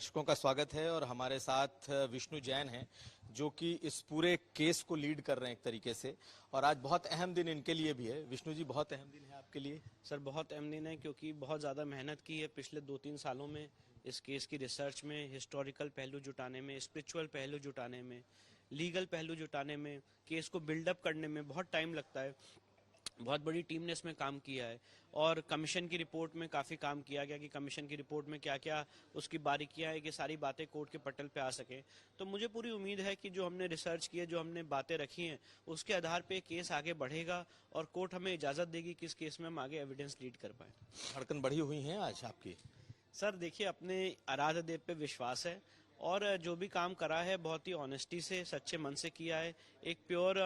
दर्शकों का स्वागत है और हमारे साथ विष्णु जैन हैं जो कि इस पूरे केस को लीड कर रहे हैं एक तरीके से। और आज बहुत अहम दिन इनके लिए भी है। विष्णु जी, बहुत अहम दिन है आपके लिए। सर बहुत अहम दिन है क्योंकि बहुत ज़्यादा मेहनत की है पिछले 2-3 सालों में इस केस की रिसर्च में, हिस्टोरिकल पहलू जुटाने में, स्पिरिचुअल पहलू जुटाने में, लीगल पहलू जुटाने में, केस को बिल्डअप करने में बहुत टाइम लगता है। बहुत बड़ी टीम ने इसमें काम किया है और कमीशन की रिपोर्ट में काफ़ी काम किया गया कि कमीशन की रिपोर्ट में क्या क्या उसकी बारीकियां है कि सारी बातें कोर्ट के पटल पे आ सके। तो मुझे पूरी उम्मीद है कि जो हमने रिसर्च की है, जो हमने बातें रखी हैं, उसके आधार पे केस आगे बढ़ेगा और कोर्ट हमें इजाज़त देगी कि इस केस में हम आगे एविडेंस लीड कर पाए। धड़कन बढ़ी हुई है आज आपकी। सर देखिए, अपने आराध्य देव पे विश्वास है और जो भी काम करा है बहुत ही ऑनेस्टी से, सच्चे मन से किया है, एक प्योर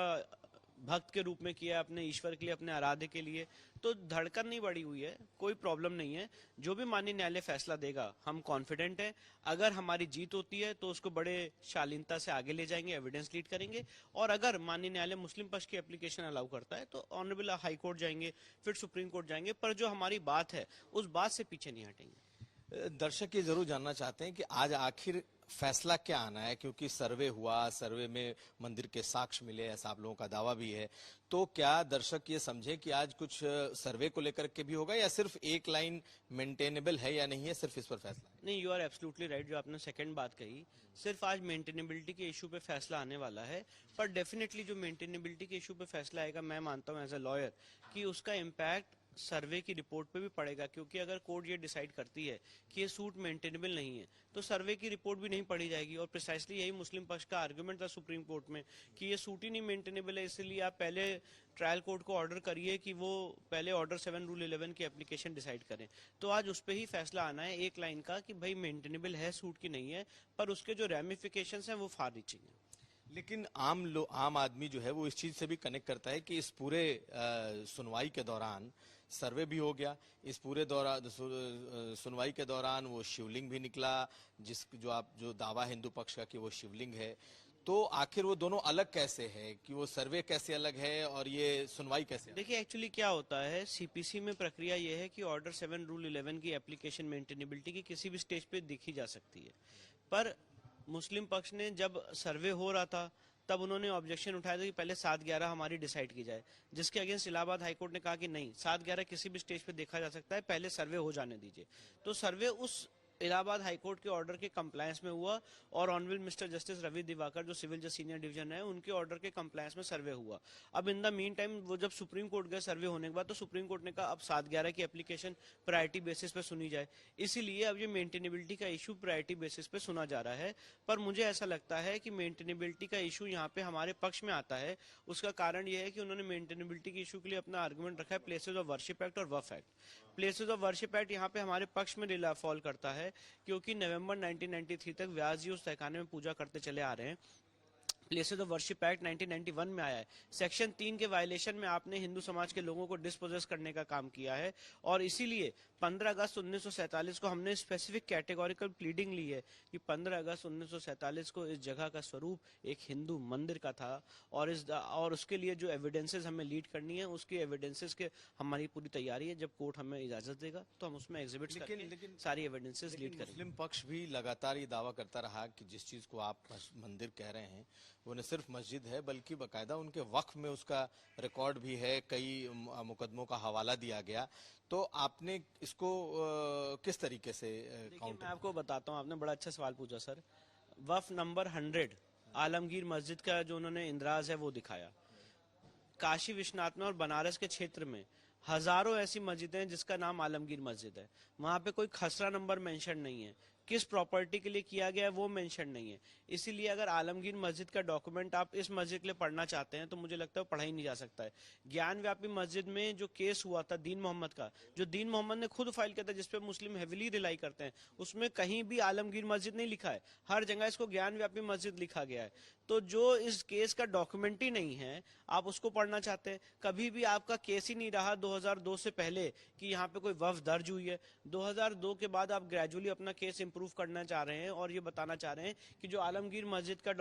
भक्त के रूप में किया है, अपने ईश्वर के लिए, अपने आराध्य के लिए। तो धड़कन नहीं बढ़ी हुई है, कोई प्रॉब्लम नहीं है। जो भी माननीय न्यायालय फैसला देगा हम कॉन्फिडेंट हैं। अगर हमारी जीत होती है तो उसको बड़े शालीनता से आगे ले जाएंगे, एविडेंस लीड करेंगे। और अगर माननीय न्यायालय मुस्लिम पक्ष की एप्लीकेशन अलाउ करता है तो ऑनरेबल हाई कोर्ट जाएंगे, फिर सुप्रीम कोर्ट जाएंगे। पर जो हमारी बात है उस बात से पीछे नहीं हटेंगे। दर्शक ये जरूर जानना चाहते हैं कि आज आखिर फैसला क्या आना है, क्योंकि सर्वे हुआ, सर्वे में मंदिर के साक्ष्य मिले, ऐसा आप लोगों का दावा भी है। तो क्या दर्शक ये समझे कि आज कुछ सर्वे को लेकर के भी होगा या सिर्फ एक लाइन मेंटेनेबल है या नहीं है, सिर्फ इस पर फैसला है? नहीं, यू आर एब्सोल्युटली राइट। जो आपने सेकंड बात कही, सिर्फ आज मेंटेनेबिलिटी के इशू पे फैसला आने वाला है। पर डेफिनेटली जो मेंटेनेबिलिटी के इशू पे फैसला आएगा, मैं मानता हूं एज अ लॉयर कि उसका इम्पैक्ट सर्वे की रिपोर्ट पे भी पड़ेगा। क्योंकि अगर कोर्ट ये डिसाइड करती है कि ये सूट मेंटेनेबल नहीं है तो सर्वे की रिपोर्ट भी नहीं पढ़ी जाएगी। और प्रिसाइसली यही मुस्लिम पक्ष का आर्गुमेंट था सुप्रीम कोर्ट में कि ये सूट ही नहीं मेंटेनेबल है, इसलिए आप पहले ट्रायल कोर्ट को ऑर्डर करिए कि वो पहले ऑर्डर 7 रूल 11 की एप्लीकेशन डिसाइड करें। तो आज उस पर ही फैसला आना है एक लाइन का कि भाई मेंटेनेबल है सूट की नहीं है, पर उसके जो रेमिफिकेशंस हैं वो फार रीचिंग है। लेकिन आम आदमी जो है वो इस चीज से भी कनेक्ट करता है कि इस पूरे सुनवाई के दौरान सर्वे भी हो गया, इस पूरे दौरान सुनवाई के दौरान वो शिवलिंग भी निकला, जो दावा हिंदू पक्ष का कि वो शिवलिंग है। तो आखिर वो दोनों अलग कैसे है, कि वो सर्वे कैसे अलग है और ये सुनवाई कैसे? देखिए, एक्चुअली क्या होता है, सीपीसी में प्रक्रिया ये है कि ऑर्डर 7 रूल 11 की एप्लीकेशन मेंटेनेबिलिटी की किसी भी स्टेज पे देखी जा सकती है। पर मुस्लिम पक्ष ने जब सर्वे हो रहा था तब उन्होंने ऑब्जेक्शन उठाया था कि पहले 7-11 हमारी डिसाइड की जाए, जिसके अगेंस्ट इलाहाबाद हाईकोर्ट ने कहा कि नहीं, 7-11 किसी भी स्टेज पे देखा जा सकता है, पहले सर्वे हो जाने दीजिए। तो सर्वे उस इलाहाबाद हाईकोर्ट के ऑर्डर के कंप्लायंस में हुआ और honourable mister justice Ravi Diwakar जो सिविल जज सीनियर डिवीजन है उनके ऑर्डर के कंप्लायंस में सर्वे हुआ। अब इन द मीन टाइम वो जब सुप्रीम कोर्ट गए सर्वे होने के बाद, तो सुप्रीम कोर्ट ने कहा अब 7-11 की एप्लीकेशन प्रायोरिटी बेसिस पे सुनी जाए। इसीलिए अब ये मेंटेनेबिलिटी का इशू प्रायोरिटी बेसिस पे सुना जा रहा है। पर मुझे ऐसा लगता है कि मेंटेनेबिलिटी का इशू यहाँ पे हमारे पक्ष में आता है। उसका कारण यह है कि उन्होंने मेंटेनेबिलिटी के इशू के लिए अपना आर्गुमेंट रखा है प्लेसेज ऑफ वर्शिप एक्ट और Waqf act. Places of worship act यहाँ पे हमारे पक्ष में रिला फॉल करता है क्योंकि नवंबर 1993 तक व्यास जी उस तहखाने में पूजा करते चले आ रहे हैं। प्लेसेस ऑफ वर्शिप एक्ट 1991 में आया है। सेक्शन 3 के वायलेशन में आपने हिंदू समाज के लोगों को डिस्पोजेस करने का काम किया है और इसीलिए 15 अगस्त 1947 को हमने स्पेसिफिक कैटेगोरिकल प्लीडिंग ली है कि 15 अगस्त 1947 को इस जगह का स्वरूप एक हिंदू मंदिर का था और उसके लिए जो एविडेंसेस हमें लीड करनी है, उसके एविडेंसेस के हमारी पूरी तैयारी है। जब कोर्ट हमें इजाजत देगा तो हम उसमें एग्जिबिट्स करके सारी एविडेंसेस लीड करेंगे। मुस्लिम पक्ष भी लगातार ये दावा करता रहा कि जिस चीज को आप मंदिर कह रहे हैं वो न सिर्फ मस्जिद है बल्कि बाकायदा उनके वक्फ में उसका रिकॉर्ड भी है, कई मुकदमों का हवाला दिया गया। तो आपने इसको किस तरीके से काउंट? मैं आपको बताता हूँ, आपने बड़ा अच्छा सवाल पूछा सर। वक्फ नंबर 100 आलमगीर मस्जिद का जो उन्होंने इंद्राज है वो दिखाया। काशी विश्वनाथ में और बनारस के क्षेत्र में हजारों ऐसी मस्जिदें हैं जिसका नाम आलमगीर मस्जिद है। वहां पे कोई खसरा नंबर मेंशन नहीं है, किस प्रॉपर्टी के लिए किया गया है वो मेंशन नहीं है। इसीलिए अगर आलमगीर मस्जिद का डॉक्यूमेंट आप इस मस्जिद के लिए पढ़ना चाहते हैं तो मुझे लगता है पढ़ा ही नहीं जा सकता है। ज्ञान व्यापी मस्जिद में जो केस हुआ था दीन मोहम्मद का, जो दीन मोहम्मद ने खुद फाइल किया था, जिसपे मुस्लिम हेविली रिलाई करते हैं, उसमें कहीं भी आलमगीर मस्जिद नहीं लिखा है। हर जगह इसको ज्ञान व्यापी मस्जिद लिखा गया है। तो जो इस केस का डॉक्यूमेंट ही नहीं है आप उसको पढ़ना चाहते हैं। कभी भी आपका केस ही नहीं रहा 2002 से पहले कि यहाँ पे कोई वफ दर्ज हुई है। 2002 के बाद आप ग्रेजुअली अपना केस इंप्रूव करना चाह रहे हैं और ये बताना चाह रहे हैं कि जो आलमगीर मस्जिद का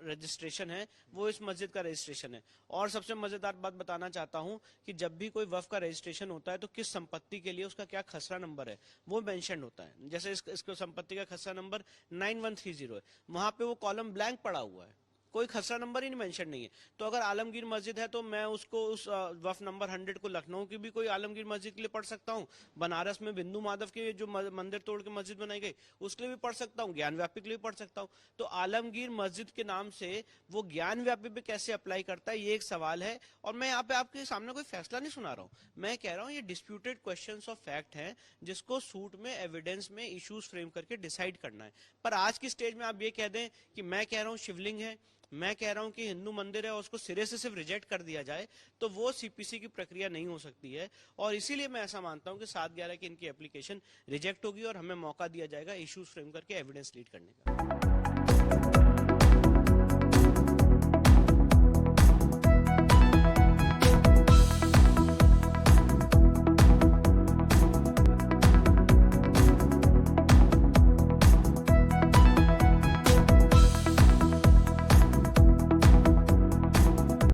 रजिस्ट्रेशन है वो इस मस्जिद का रजिस्ट्रेशन है। और सबसे मजेदार बात बताना चाहता हूं कि जब भी कोई वफ का रजिस्ट्रेशन होता है तो किस संपत्ति के लिए उसका क्या खसरा नंबर है वो मेंशन होता है। जैसे इसको संपत्ति का खसरा नंबर 9130 है, वहां पे वो कॉलम ब्लैंक पड़ा हुआ है, कोई खसरा नंबर ही नहीं मेंशन नहीं है। तो अगर आलमगीर मस्जिद है तो मैं उसको उस वफ नंबर 100 को लखनऊ की भी कोई आलमगीर मस्जिद के लिए पढ़ सकता हूँ, बनारस में बिंदु माधव के जो मंदिर तोड़ के मस्जिद बनाई गई उसके लिए भी पढ़ सकता हूँ, ज्ञान व्यापी के लिए भी पढ़ सकता हूँ। तो आलमगीर मस्जिद के नाम से वो ज्ञान व्यापी पे कैसे अप्लाई करता है ये एक सवाल है। और मैं यहाँ पे आपके सामने कोई फैसला नहीं सुना रहा हूँ, मैं कह रहा हूँ ये डिस्प्यूटेड क्वेश्चंस ऑफ फैक्ट हैं जिसको सूट में एविडेंस में इश्यूज फ्रेम करके डिसाइड करना है। पर आज की स्टेज में आप ये कह दें कि मैं कह रहा हूँ शिवलिंग है, मैं कह रहा हूं कि हिंदू मंदिर है और उसको सिरे से सिर्फ रिजेक्ट कर दिया जाए, तो वो सीपीसी की प्रक्रिया नहीं हो सकती है। और इसीलिए मैं ऐसा मानता हूं कि 7/11 की इनकी एप्लीकेशन रिजेक्ट होगी और हमें मौका दिया जाएगा इश्यूज फ्रेम करके एविडेंस लीड करने का।